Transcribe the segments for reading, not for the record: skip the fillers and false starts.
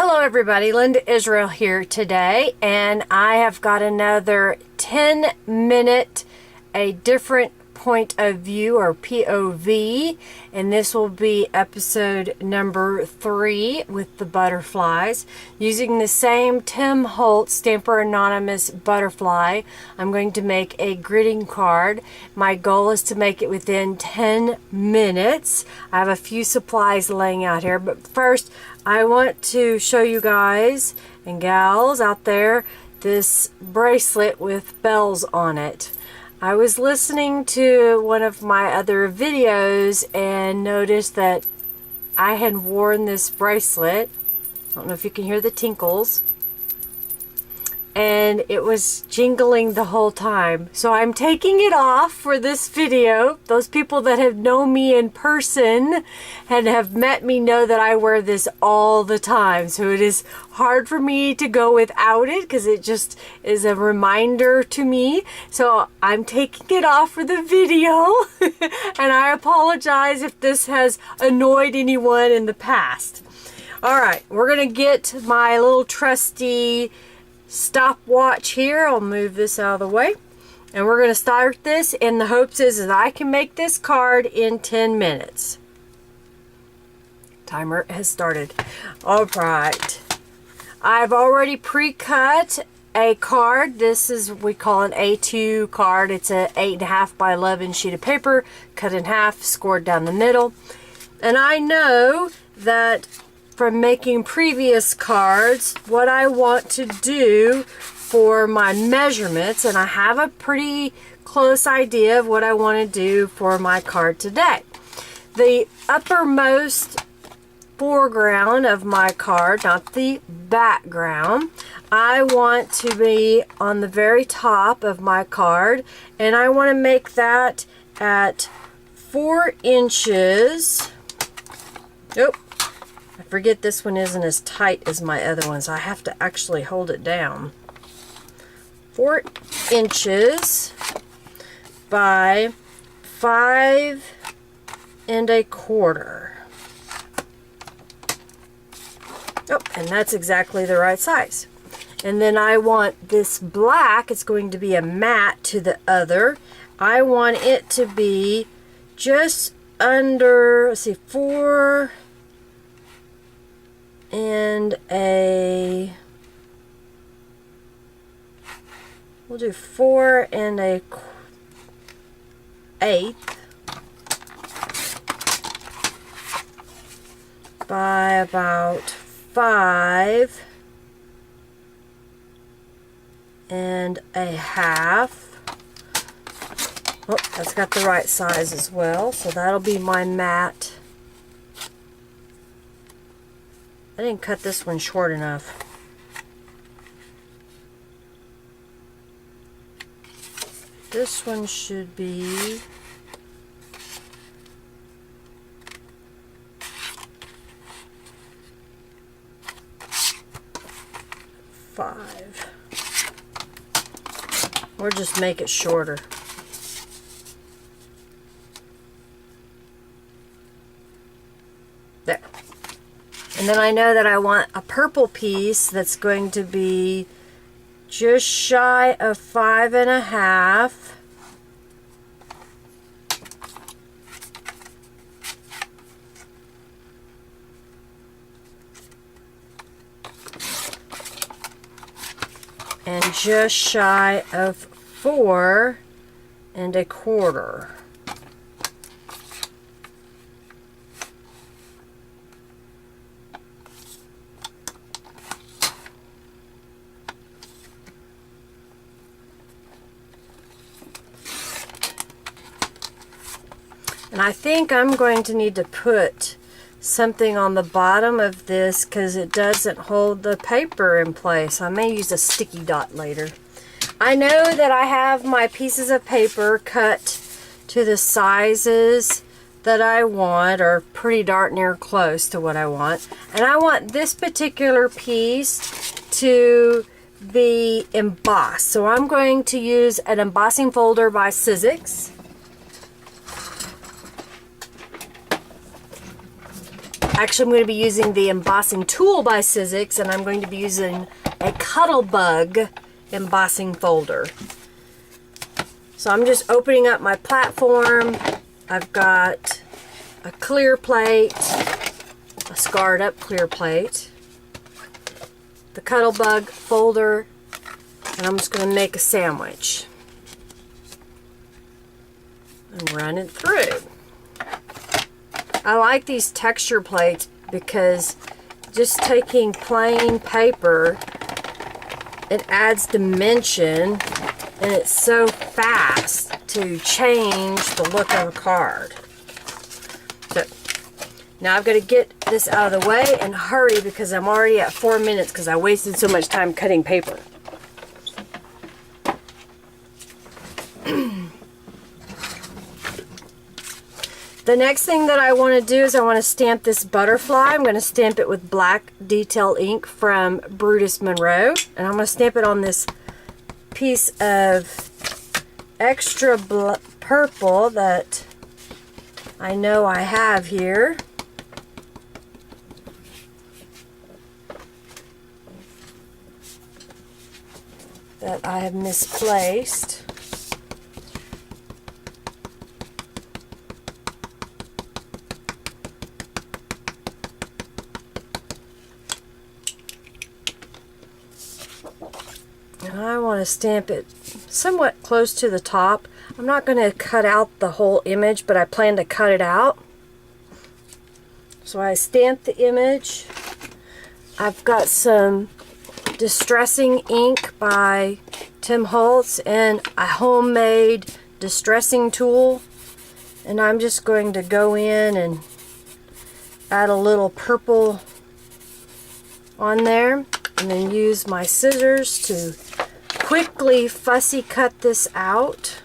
Hello everybody, Linda Israel here today, and I have got another 10-minute, a different point of view, or POV, and this will be episode number 3 with the butterflies. Using the same Tim Holtz Stamper Anonymous butterfly, I'm going to make a greeting card. My goal is to make it within 10 minutes. I have a few supplies laying out here, but first I want to show you guys and gals out there this bracelet with bells on it. I was listening to one of my other videos and noticed that I had worn this bracelet. I don't know if you can hear the tinkles. And it was jingling the whole time. So I'm taking it off for this video. Those people that have known me in person and have met me know that I wear this all the time. So it is hard for me to go without it because it just is a reminder to me. So I'm taking it off for the video. And I apologize if this has annoyed anyone in the past. Alright, we're going to get my little trusty stopwatch here. I'll move this out of the way, and we're going to start this in the hopes is that I can make this card in 10 minutes. Timer has started. Alright, I've already pre-cut a card. This is, we call an A2 card. It's a 8.5 by 11 sheet of paper, cut in half, scored down the middle. And I know that from making previous cards what I want to do for my measurements, and I have a pretty close idea of what I want to do for my card today. The uppermost foreground of my card, not the background, I want to be on the very top of my card, and I want to make that at 4 inches. Nope. I forget this one isn't as tight as my other ones. I have to actually hold it down. 4 inches by 5 1/4. Oh, and that's exactly the right size. And then I want this black, it's going to be a matte to the other. I want it to be just under, let's see, 4 and a, we'll do 4 1/8 by about 5 1/2. Oh, that's got the right size as well, so that'll be my matte. I didn't cut this one short enough. This one should be 5. Or just make it shorter. There. And then I know that I want a purple piece that's going to be just shy of 5 1/2. And just shy of 4 1/4. And I think I'm going to need to put something on the bottom of this because it doesn't hold the paper in place. I may use a sticky dot later. I know that I have my pieces of paper cut to the sizes that I want, or pretty darn near close to what I want. And I want this particular piece to be embossed. So I'm going to use an embossing folder by Sizzix. Actually, I'm going to be using the embossing tool by Sizzix, and I'm going to be using a Cuttlebug embossing folder. So I'm just opening up my platform. I've got a clear plate, a scarred up clear plate, the Cuttlebug folder, and I'm just going to make a sandwich and run it through. I like these texture plates because just taking plain paper, it adds dimension, and it's so fast to change the look of a card. So now I've got to get this out of the way and hurry because I'm already at 4 minutes because I wasted so much time cutting paper. The next thing that I want to do is I want to stamp this butterfly. I'm going to stamp it with black detail ink from Brutus Monroe. And I'm going to stamp it on this piece of extra purple that I know I have here. That I have misplaced. And I want to stamp it somewhat close to the top. I'm not going to cut out the whole image, but I plan to cut it out. So I stamped the image. I've got some distressing ink by Tim Holtz and a homemade distressing tool. And I'm just going to go in and add a little purple on there. And then use my scissors to quickly fussy cut this out.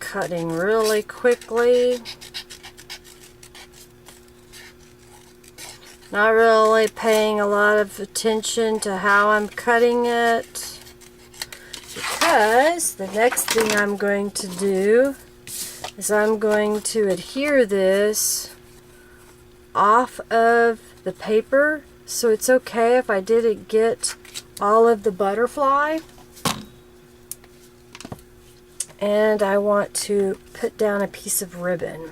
Cutting really quickly. Not really paying a lot of attention to how I'm cutting it, because the next thing I'm going to do is I'm going to adhere this off of the paper, so it's okay if I didn't get all of the butterfly. And I want to put down a piece of ribbon.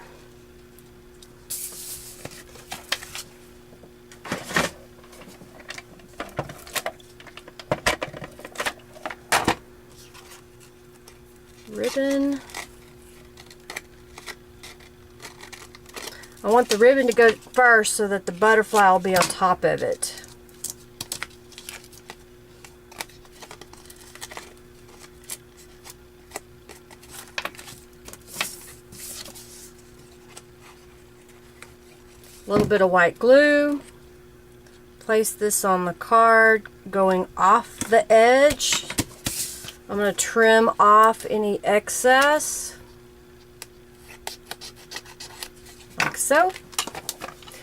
Ribbon. I want the ribbon to go first so that the butterfly will be on top of it. A little bit of white glue. Place this on the card going off the edge. I'm going to trim off any excess. Like so.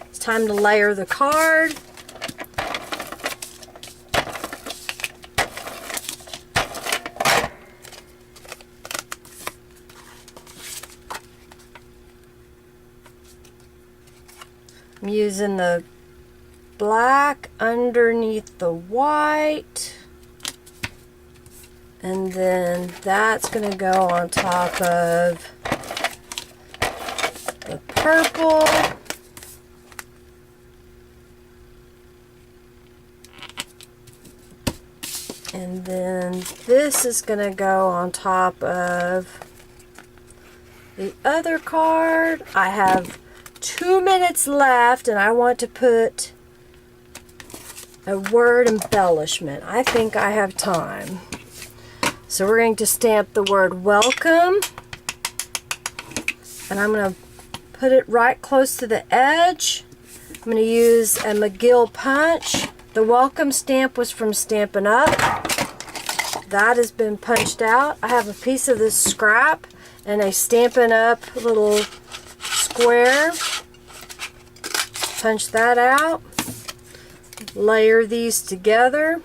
It's time to layer the card. I'm using the black underneath the white, and then that's going to go on top of the purple. And then this is going to go on top of the other card. I have 2 minutes left, and I want to put a word embellishment. I think I have time. So we're going to stamp the word welcome, and I'm going to put it right close to the edge. I'm going to use a McGill punch The welcome stamp was from Stampin' Up. That has been punched out. I have a piece of this scrap and a Stampin' Up little square. Punch that out. Layer these together.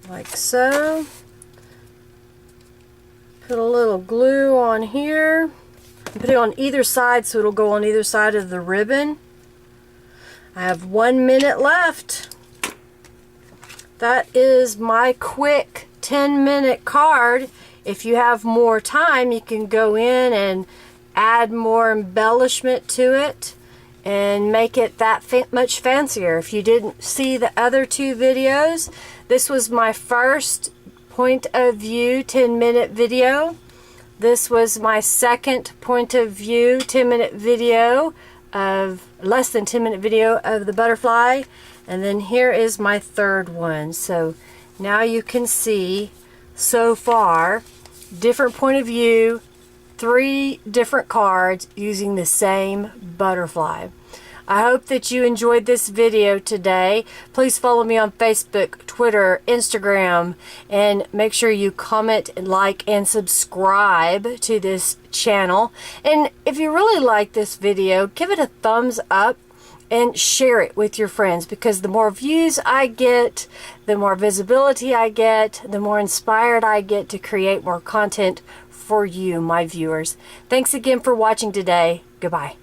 Like so. Put a little glue on here. Put it on either side so it'll go on either side of the ribbon. I have 1 minute left. That is my quick 10-minute card. If you have more time, you can go in and add more embellishment to it and make it that much fancier. If you didn't see the other two videos, this was my first point of view 10-minute video. This was my second point of view 10-minute video of less than 10-minute video of the butterfly, and then here is my third one. So now you can see so far different point of view, 3 different cards using the same butterfly. I hope that you enjoyed this video today. Please follow me on Facebook, Twitter, Instagram, and make sure you comment, like, and subscribe to this channel. And if you really like this video, give it a thumbs up and share it with your friends, because the more views I get, the more visibility I get, the more inspired I get to create more content for you, my viewers. Thanks again for watching today. Goodbye.